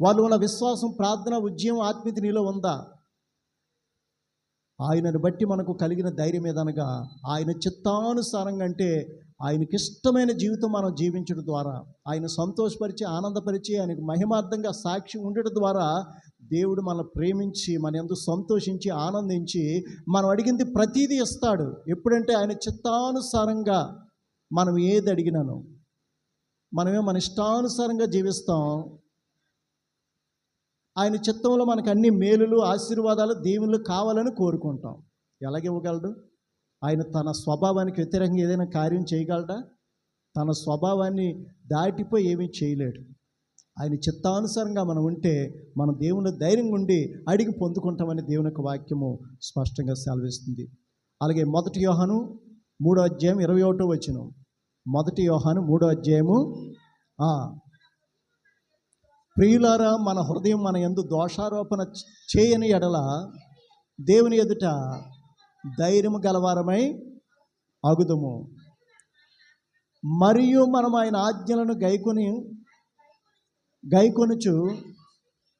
వాళ్ళు ఉన్న విశ్వాసం, ప్రార్థన, ఉద్యమం, ఆత్మీయత నీలో ఉందా? ఆయనను బట్టి మనకు కలిగిన ధైర్యం ఏదనగా ఆయన చిత్తానుసారంగా, అంటే ఆయనకి ఇష్టమైన జీవితం మనం జీవించడం ద్వారా, ఆయన సంతోషపరిచి, ఆనందపరిచి, ఆయనకు మహిమార్థంగా సాక్షి ఉండడం ద్వారా దేవుడు మనల్ని ప్రేమించి, మన యందు సంతోషించి, ఆనందించి, మనం అడిగింది ప్రతీదీ ఇస్తాడు. ఎప్పుడంటే ఆయన చిత్తానుసారంగా మనం ఏది అడిగినాను, మనమే మన ఇష్టానుసారంగా జీవిస్తాం. ఆయన చిత్తంలో మనకు అన్ని మేలులు, ఆశీర్వాదాలు, దీవెనలు కావాలని కోరుకుంటాం. ఎలాగివ్వగలడు? ఆయన తన స్వభావానికి వ్యతిరేకంగా ఏదైనా కార్యం చేయగలడా? తన స్వభావాన్ని దాటిపోయి ఏమీ చేయలేడు. ఆయన చిత్తానుసారంగా మనం ఉంటే మనం దేవుని ధైర్యంగా ఉండి అడిగి పొందుకుంటామని దేవుని యొక్క వాక్యము స్పష్టంగా సెలవిస్తుంది. అలాగే 1 యోహాను 3వ అధ్యాయం 21వ వచనం. 1 యోహాను 3వ అధ్యాయము, ప్రియులారా, మన హృదయం మన యందు దోషారోపణ చేయని ఎడల దేవుని ఎదుట ధైర్యము గలవారమై అగుదుము. మరియు మనం ఆయన ఆజ్ఞలను గైకొనుచు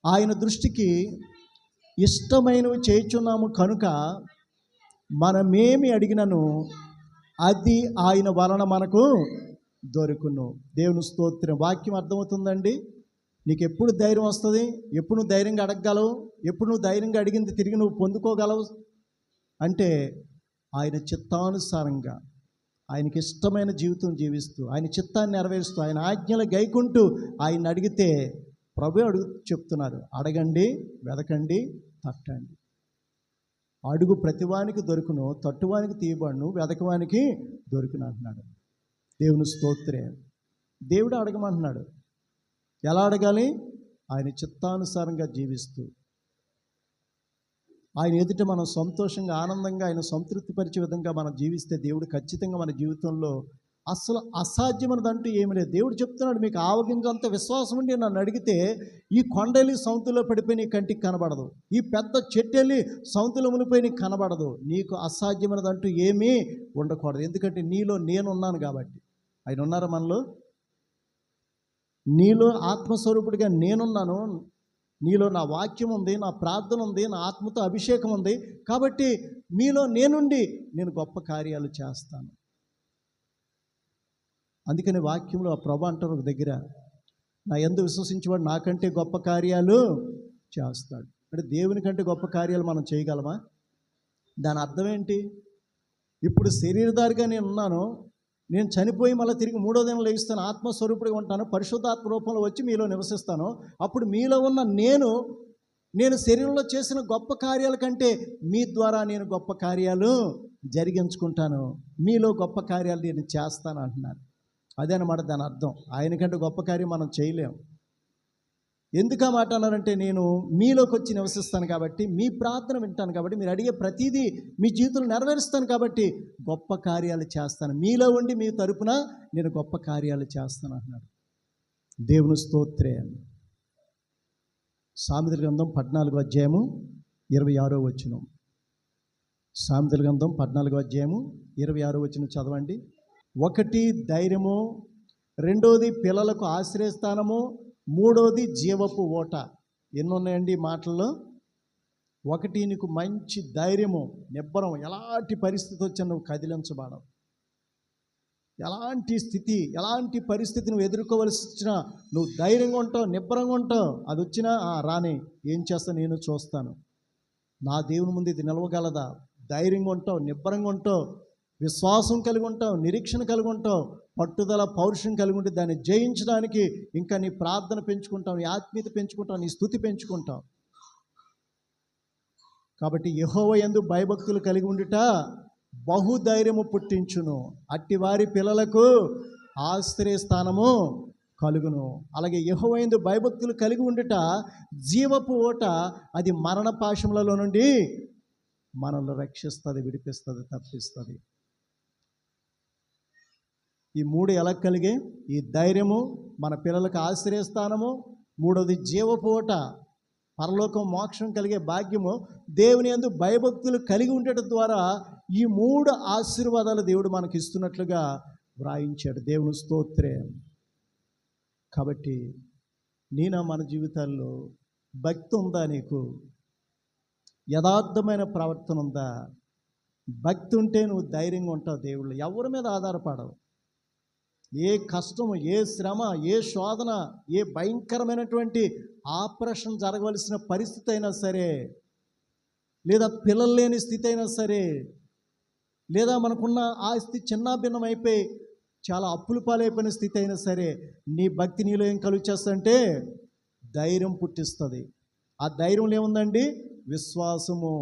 ఆయన దృష్టికి ఇష్టమైనవి చేయుచున్నాము కనుక మనమేమి అడిగినను అది ఆయన వలన మనకు దొరుకును. దేవుని స్తోత్రం. వాక్యం అర్థమవుతుందండి? నీకు ఎప్పుడు ధైర్యం వస్తుంది? ఎప్పుడు నువ్వు ధైర్యంగా అడగగలవు? ఎప్పుడు నువ్వు ధైర్యంగా అడిగింది తిరిగి నువ్వు పొందుకోగలవు? అంటే ఆయన చిత్తానుసారంగా, ఆయనకి ఇష్టమైన జీవితం జీవిస్తూ, ఆయన చిత్తాన్ని నెరవేరుస్తూ, ఆయన ఆజ్ఞలు గైకుంటూ ఆయన అడిగితే ప్రభు చెప్తున్నారు, అడగండి, వెదకండి, తట్టండి. అడుగు ప్రతివానికి దొరుకును, తట్టువానికి తీయబడును, వెదకవానికి దొరుకును అంటున్నాడు. దేవుని స్తోత్రే. దేవుడు అడగమంటున్నాడు. ఎలా అడగాలి? ఆయన చిత్తానుసారంగా జీవిస్తూ, ఆయన ఎదుట మనం సంతోషంగా, ఆనందంగా, ఆయన సంతృప్తిపరిచే విధంగా మనం జీవిస్తే దేవుడు ఖచ్చితంగా మన జీవితంలో అసలు అసాధ్యమైనదంటూ ఏమీ లేదు. దేవుడు చెప్తున్నాడు, మీకు ఆవగింజంత విశ్వాసం ఉండి నన్ను అడిగితే ఈ కొండెళ్ళి సౌతులో పడిపోయి నీ కంటికి కనబడదు, ఈ పెద్ద చెట్టెళ్ళి సౌతులో మునిపోయి నీకు కనబడదు. నీకు అసాధ్యమైనదంటూ ఏమీ ఉండకూడదు. ఎందుకంటే నీలో నేనున్నాను కాబట్టి. ఆయన ఉన్నారా మనలో? నీలో ఆత్మస్వరూపుడిగా నేనున్నాను. నీలో నా వాక్యం ఉంది, నా ప్రార్థన ఉంది, నా ఆత్మతో అభిషేకం ఉంది. కాబట్టి మీలో నేనుండి నేను గొప్ప కార్యాలు చేస్తాను. అందుకని వాక్యంలో ఆ ప్రభు అంటారు ఒక దగ్గర, నా యందు విశ్వసించేవాడు నాకంటే గొప్ప కార్యాలు చేస్తాడు. అంటే దేవుని కంటే గొప్ప కార్యాలు మనం చేయగలమా? దాని అర్థం ఏంటి? ఇప్పుడు శరీరధారిగా నేను ఉన్నాను, నేను చనిపోయి మళ్ళీ తిరిగి 3వ దినం లేస్తాను, ఆత్మస్వరూపుడిగా ఉంటాను, పరిశుద్ధాత్మ రూపంలో వచ్చి మీలో నివసిస్తాను. అప్పుడు మీలో ఉన్న నేను నేను శరీరంలో చేసిన గొప్ప కార్యాల కంటే మీ ద్వారా నేను గొప్ప కార్యాలు జరిగించుకుంటాను, మీలో గొప్ప కార్యాలు నేను చేస్తాను అంటున్నారు. అదే అన్నమాట దాని అర్థం. ఆయనకంటే గొప్ప కార్యం మనం చేయలేం. ఎందుకు ఆ మాట అన్నారంటే, నేను మీలోకి వచ్చి నివసిస్తాను కాబట్టి, మీ ప్రార్థన వింటాను కాబట్టి, మీరు అడిగే ప్రతిదీ మీ జీవితంలో నెరవేరుస్తాను కాబట్టి గొప్ప కార్యాలు చేస్తాను, మీలో ఉండి మీ తరపున నేను గొప్ప కార్యాలు చేస్తాను అంటున్నాడు. దేవుని స్తోత్రం. సామెతల గ్రంథం 14వ అధ్యాయము 26వ వచనం. సామెతల గ్రంథం 14వ అధ్యాయము 26వ వచనం చదవండి. 1 ధైర్యము, 2 పిల్లలకు ఆశ్రయస్థానము, 3 జీవపు ఓట. ఎన్ని ఉన్నాయండి ఈ మాటల్లో? 1 నీకు మంచి ధైర్యము, నిబ్బరం, ఎలాంటి పరిస్థితి వచ్చినా నువ్వు కదిలించబడవు. ఎలాంటి స్థితి, ఎలాంటి పరిస్థితి నువ్వు ఎదుర్కోవలసి వచ్చినా నువ్వు ధైర్యంగా ఉంటావు, నిబ్బరంగా ఉంటావు. అది వచ్చినా రానే, ఏం చేస్తా నేను చూస్తాను, నా దేవుని ముందు ఇది నిలవగలదా? ధైర్యంగా ఉంటావు, నిబ్బరంగా ఉంటావు, విశ్వాసం కలిగి ఉంటావు, నిరీక్షణ కలిగి ఉంటావు, పట్టుదల పౌరుషం కలిగి ఉంటే దాన్ని జయించడానికి ఇంకా నీ ప్రార్థన పెంచుకుంటావు, నీ ఆత్మీయత పెంచుకుంటావు, నీ స్తుతి పెంచుకుంటావు. కాబట్టి యెహోవా యందు భయభక్తులు కలిగి ఉండుట బహుధైర్యము పుట్టించును, అట్టి వారి పిల్లలకు ఆశ్రయస్థానము కలుగును. అలాగే యెహోవా యందు భయభక్తులు కలిగి ఉండుట జీవపు ఓట, అది మరణ పాశములలో నుండి మనల్ని రక్షిస్తుంది, విడిపిస్తుంది, తప్పిస్తుంది. ఈ 3 ఎలా కలిగే? ఈ ధైర్యము, మన పిల్లలకు ఆశ్రయస్థానము, 3వది జీవపు ఓట, పరలోకం మోక్షం కలిగే భాగ్యము, దేవుని యందు భయభక్తులు కలిగి ఉండటం ద్వారా ఈ 3 ఆశీర్వాదాలు దేవుడు మనకి ఇస్తున్నట్లుగా వ్రాయించాడు. దేవుని స్తోత్రం. కాబట్టి మన జీవితాల్లో భక్తి ఉందా? నీకు యథార్థమైన ప్రవర్తన ఉందా? భక్తి ఉంటే నువ్వు ధైర్యంగా ఉంటావు. దేవుళ్ళు ఎవరి మీద ఆధారపడవు. ఏ కష్టము, ఏ శ్రమ, ఏ శోధన, ఏ భయంకరమైనటువంటి ఆపరేషన్ జరగవలసిన పరిస్థితి అయినా సరే, లేదా పిల్లలు లేని స్థితి అయినా సరే, లేదా మనకున్న ఆస్తి చిన్నాభిన్నం అయిపోయి చాలా అప్పుల పాలైపోయిన స్థితి అయినా సరే, నీ భక్తి నీలో ఏం కలుగు చేస్తుందంటే ధైర్యం పుట్టిస్తుంది. ఆ ధైర్యంలో ఏముందండి? విశ్వాసము.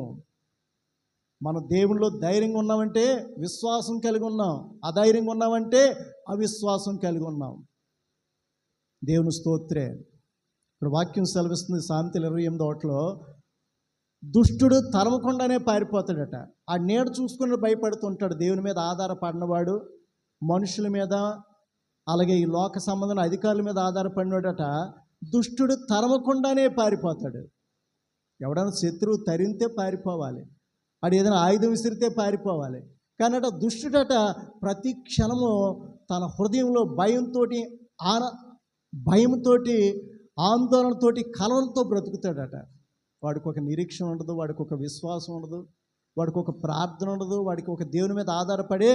మనం దేవునిలో ధైర్యంగా ఉన్నామంటే విశ్వాసం కలిగి ఉన్నాం, అధైర్యంగా ఉన్నామంటే అవిశ్వాసం కలిగి ఉన్నాం. దేవుని స్తోత్రే. ఇప్పుడు వాక్యం సెలవిస్తుంది సామెతలు 28లో, దుష్టుడు తరమకుండానే పారిపోతాడట. ఆ నీడ చూసుకుని భయపడుతుంటాడు. దేవుని మీద ఆధారపడినవాడు, మనుషుల మీద, అలాగే ఈ లోక సంబంధమైన అధికారుల మీద ఆధారపడినవాడట, దుష్టుడు తరమకుండానే పారిపోతాడు. ఎవడైనా శత్రువు తరిమితే పారిపోవాలి, అది ఏదైనా ఆయుధం విసిరితే పారిపోవాలి. కానీ దుష్టుడట ప్రతి క్షణము తన హృదయంలో భయంతో, ఆందోళనతోటి, కలవరంతో బ్రతుకుతాడట. వాడికి ఒక నిరీక్షణ ఉండదు, వాడికి ఒక విశ్వాసం ఉండదు, వాడికి ఒక ప్రార్థన ఉండదు, వాడికి ఒక దేవుని మీద ఆధారపడే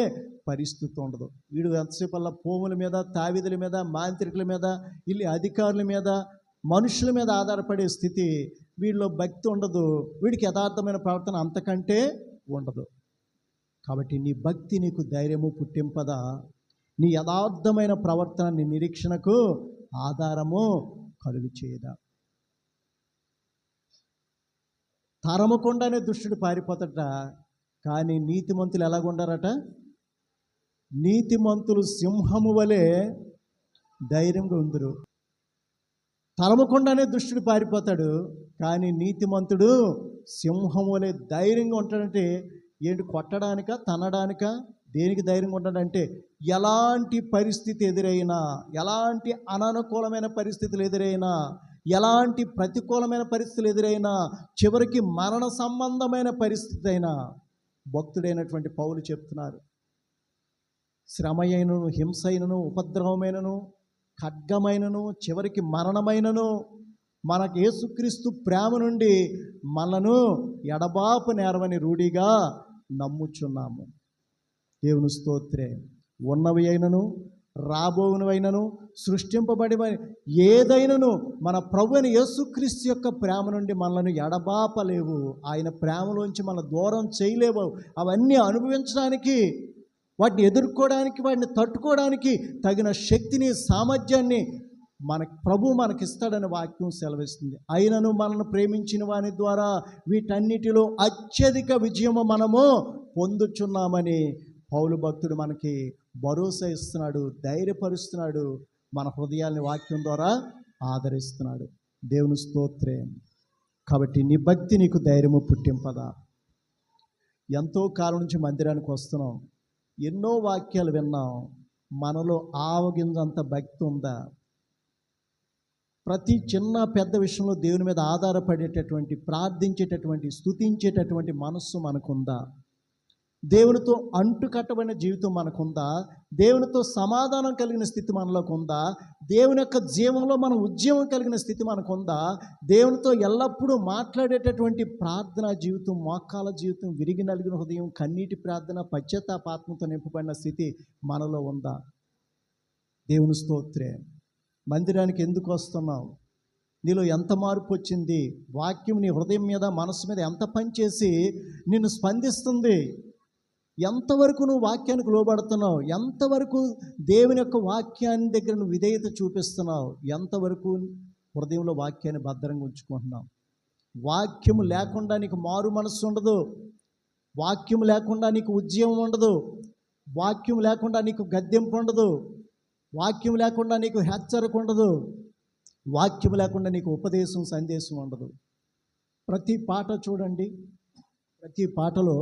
పరిస్థితి ఉండదు. వీడు ఎంతసేపల్లా భూముల మీద, తావిదుల మీద, మాంత్రికుల మీద, ఇల్లు అధికారుల మీద, మనుషుల మీద ఆధారపడే స్థితి. వీడిలో భక్తి ఉండదు, వీడికి యథార్థమైన ప్రవర్తన అంతకంటే ఉండదు. కాబట్టి నీ భక్తి నీకు ధైర్యము పుట్టింపదా? నీ యథార్థమైన ప్రవర్తన నీ నిరీక్షణకు ఆధారము కలుగు చేయదా? తరమకుండానే దుష్టుడు పారిపోతాడట. కానీ నీతిమంతులు ఎలాగుండారట? నీతిమంతులు సింహము వలె ధైర్యంగా ఉందరు. తరమకుండానే దుష్టుడు పారిపోతాడు, కానీ నీతిమంతుడు సింహం వలె ధైర్యంగా ఉంటాడంటే ఏంటి? కొట్టడానిక, తనడానిక? దేనికి ధైర్యంగా ఉంటాడంటే ఎలాంటి పరిస్థితి ఎదురైనా, ఎలాంటి అననుకూలమైన పరిస్థితులు ఎదురైనా, ఎలాంటి ప్రతికూలమైన పరిస్థితులు ఎదురైనా, చివరికి మరణ సంబంధమైన పరిస్థితి అయినా, భక్తుడైనటువంటి పౌలు చెప్తున్నారు, శ్రమ అయినను, హింస అయినను, ఉపద్రవమైనను, ఖడ్గమైనను, చివరికి మరణమైనను మనకు యేసుక్రీస్తు ప్రేమ నుండి మనను ఎడబాపు నేరవని రూఢిగా నమ్ముచున్నాము. దేవుని స్తోత్రే. ఉన్నవి అయినను, రాబోవునవైనను, సృష్టింపబడి ఏదైనను మన ప్రభువైన యేసుక్రీస్తు యొక్క ప్రేమ నుండి మనల్ని ఎడబాపలేవు. ఆయన ప్రేమలోంచి మన దూరం చేయలేవు. అవన్నీ అనుభవించడానికి, వాటిని ఎదుర్కోవడానికి, వాటిని తట్టుకోవడానికి తగిన శక్తిని, సామర్థ్యాన్ని మనకిస్తాడని వాక్యం సెలవిస్తుంది. అయినను మనల్ని ప్రేమించిన వాని ద్వారా వీటన్నిటిలో అత్యధిక విజయము మనము పొందుచున్నామని పౌలు భక్తుడు మనకి భరోసా ఇస్తున్నాడు, ధైర్యపరుస్తున్నాడు, మన హృదయాల్ని వాక్యం ద్వారా ఆదరిస్తున్నాడు. దేవుని స్తోత్రం. కాబట్టి నీ భక్తి నీకు ధైర్యము పుట్టింపదా. ఎంతో కాలం నుంచి మందిరానికి వస్తున్నాం, ఎన్నో వాక్యాలు విన్నాం, మనలో ఆవగింజంత భక్తి ఉందా? ప్రతి చిన్న పెద్ద విషయంలో దేవుని మీద ఆధారపడేటటువంటి, ప్రార్థించేటటువంటి, స్తుతించేటటువంటి మనస్సు మనకుందా? దేవునితో అంటుకట్టబడిన జీవితం మనకుందా? దేవునితో సమాధానం కలిగిన స్థితి మనలోకి ఉందా? దేవుని యొక్క జీవంలో మనం ఉద్యమం కలిగిన స్థితి మనకుందా? దేవునితో ఎల్లప్పుడూ మాట్లాడేటటువంటి ప్రార్థనా జీవితం, మోకాల జీవితం, విరిగి నలిగిన హృదయం, కన్నీటి ప్రార్థన, పశ్చాత్తాపాత్మతో నింపబడిన స్థితి మనలో ఉందా? దేవుని స్తోత్రం. మందిరానికి ఎందుకు వస్తున్నావు? నీలో ఎంత మార్పు వచ్చింది? వాక్యం నీ హృదయం మీద, మనసు మీద ఎంత పనిచేసి నిన్ను స్పందిస్తుంది? ఎంతవరకు నువ్వు వాక్యానికి లోబడుతున్నావు? ఎంతవరకు దేవుని యొక్క వాక్యాన్ని దగ్గర నువ్వు విధేయత చూపిస్తున్నావు? ఎంతవరకు హృదయంలో వాక్యాన్ని భద్రంగా ఉంచుకుంటున్నావు? వాక్యము లేకుండా నీకు మారు మనస్సు ఉండదు. వాక్యం లేకుండా నీకు ఉద్యమం ఉండదు. వాక్యం లేకుండా నీకు గద్దెంపు ఉండదు. వాక్యం లేకుండా నీకు హెచ్చరిక ఉండదు. వాక్యం లేకుండా నీకు ఉపదేశం, సందేశం ఉండదు. ప్రతి పాట చూడండి, ప్రతి పాటలో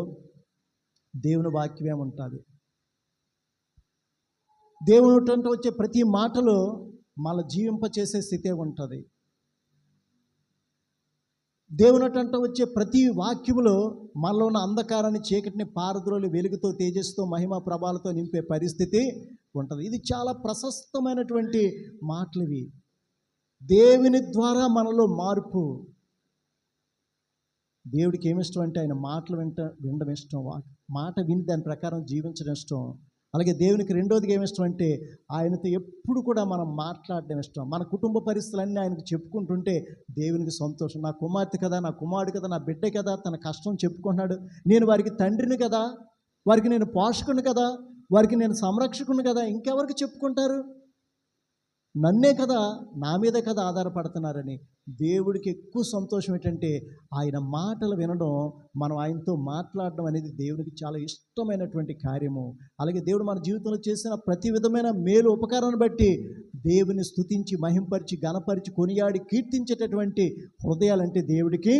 దేవుని వాక్యమే ఉంటుంది. దేవుని వచ్చే ప్రతి మాటలో మన జీవింపచేసే స్థితే ఉంటుంది. దేవుని వచ్చే ప్రతి వాక్యములో మనలో ఉన్న అంధకారాన్ని, చీకటిని పారద్రోలి వెలుగుతో, తేజస్సుతో, మహిమ ప్రభావాలతో నింపే పరిస్థితి ఉంటుంది. ఇది చాలా ప్రశస్తమైనటువంటి మాటలు ఇవి. దేవుని ద్వారా మనలో మార్పు. దేవుడికి ఏమిష్టం అంటే ఆయన మాటలు వినడం ఇష్టం, మాట విని దాని ప్రకారం జీవించడం ఇష్టం. అలాగే దేవునికి రెండోదిగా ఏమిష్టం అంటే ఆయనతో ఎప్పుడు కూడా మనం మాట్లాడడం ఇష్టం. మన కుటుంబ పరిస్థితులన్నీ ఆయనకు చెప్పుకుంటుంటే దేవునికి సంతోషం. నా కుమార్తె కదా, నా కుమారుడు కదా, నా బిడ్డ కదా, తన కష్టం చెప్పుకుంటున్నాడు. నేను వారికి తండ్రిని కదా, వారికి నేను పోషకుని కదా, వారికి నేను సంరక్షకుని కదా, ఇంకెవరికి చెప్పుకుంటారు? నన్నే కదా, నా మీదే కదా ఆధారపడుతున్నారని. దేవుడికి ఎక్కువ సంతోషం ఏంటంటే ఆయన మాటలు వినడం, మనం ఆయనతో మాట్లాడడం అనేది దేవునికి చాలా ఇష్టమైనటువంటి కార్యము. అలాగే దేవుడు మన జీవితంలో చేసిన ప్రతి విధమైన మేలు ఉపకారాన్ని బట్టి దేవుని స్తుతించి, మహింపరిచి, గణపరిచి, కొనియాడి, కీర్తించేటటువంటి హృదయాలంటే దేవుడికి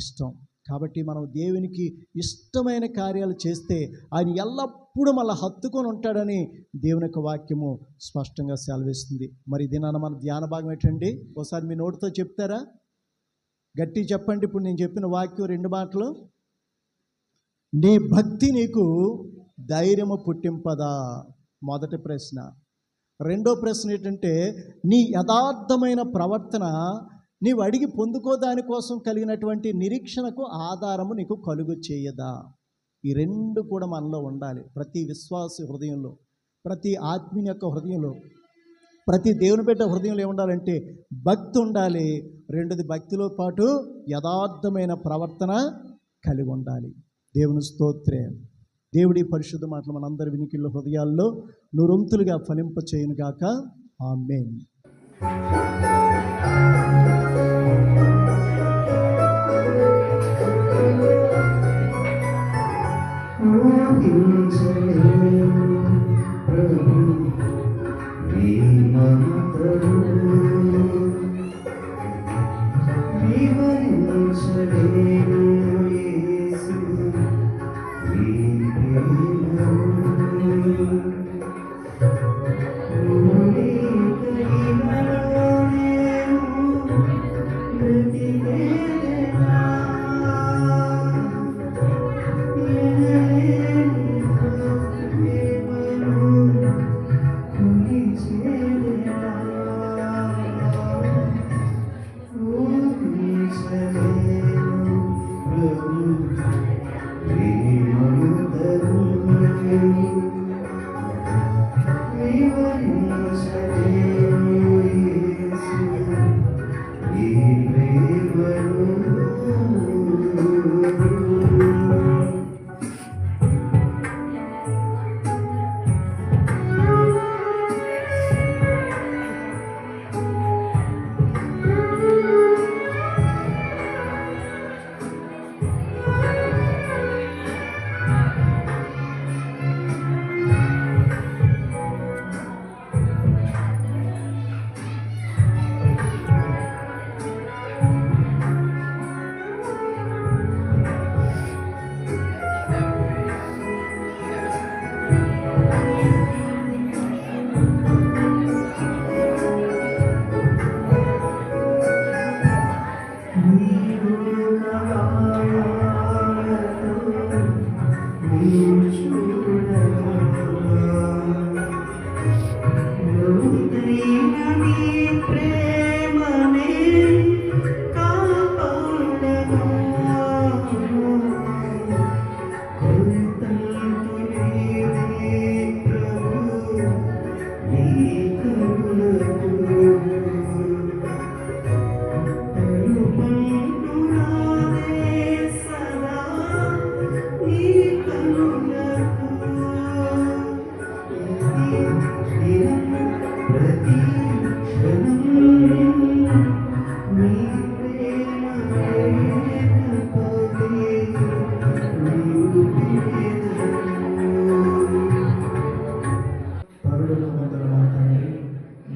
ఇష్టం. కాబట్టి మనం దేవునికి ఇష్టమైన కార్యాలు చేస్తే ఆయన ఎల్లప్పుడూ మళ్ళీ హత్తుకొని ఉంటాడని దేవుని యొక్క వాక్యము స్పష్టంగా సెలవిస్తుంది. మరి దినాన మన ధ్యాన భాగం ఏంటండి? ఒకసారి మీ నోటితో చెప్తారా? గట్టి చెప్పండి. ఇప్పుడు నేను చెప్పిన వాక్యం 2 మాటలు. నీ భక్తి నీకు ధైర్యము పుట్టింపదా? మొదటి ప్రశ్న. రెండో ప్రశ్న ఏంటంటే నీ యథార్థమైన ప్రవర్తన నీవు అడిగి పొందుకో దానికోసం కలిగినటువంటి నిరీక్షణకు ఆధారము నీకు కలుగు చేయదా? ఈ 2 కూడా మనలో ఉండాలి. ప్రతి విశ్వాస హృదయంలో, ప్రతి ఆత్మీయ యొక్క హృదయంలో, ప్రతి దేవుని బిడ్డ హృదయంలో ఏముండాలంటే భక్తి ఉండాలి. రెండోది, భక్తిలో పాటు యథార్థమైన ప్రవర్తన కలిగి ఉండాలి. దేవుని స్తోత్రం. దేవుడి పరిశుద్ధ మాటలు మనందరి వినికిల్లో, హృదయాల్లో నురొంతులుగా ఫలింప చేయునుగాక. ఆమేన్.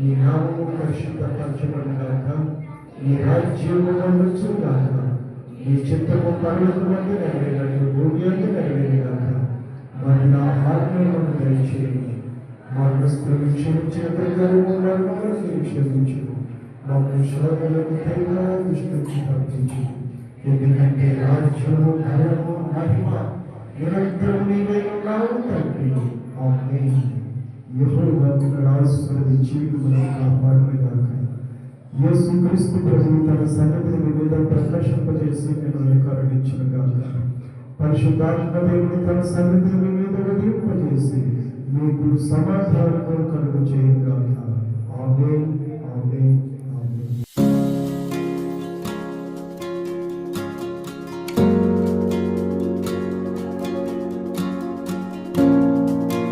నీ నామము పరిశుద్ధపరచబడుగాక, నీ రాజ్యము వచ్చుగాక, నీ చిత్తము పరలోకమందు నెరవేరినట్లు భూమి యందు నెరవేరుగాక. మరి నా ఆత్మను దయచేయండి. మా దుస్తులను క్షమించిన ప్రకారం మమ్మల్ని క్షమించు. మమ్మల్ని శోధనలకు తేగా దుష్టులకు తప్పించు. ఎందుకంటే రాజ్యము ఘనము మహిమ నిరంతరం నీవై ఉన్నావు తండ్రి. ఆమేన్. యెహోవా మిమ్మల్ని ఆశీర్వదించి మిమ్మల్ని కాపాడుగాక. యేసుక్రీస్తు ప్రభువు తన సన్నిధిని మీ మీద ప్రకాశింపజేసి మిమ్మల్ని కరుణించుగాక. పరిశుద్ధాత్మ దేవుడు తన సన్నిధిని మీ మీద ఉదయింపజేసి మీకు సమాధానము కలుగజేయుగాక. ఆమేన్. ఆమేన్.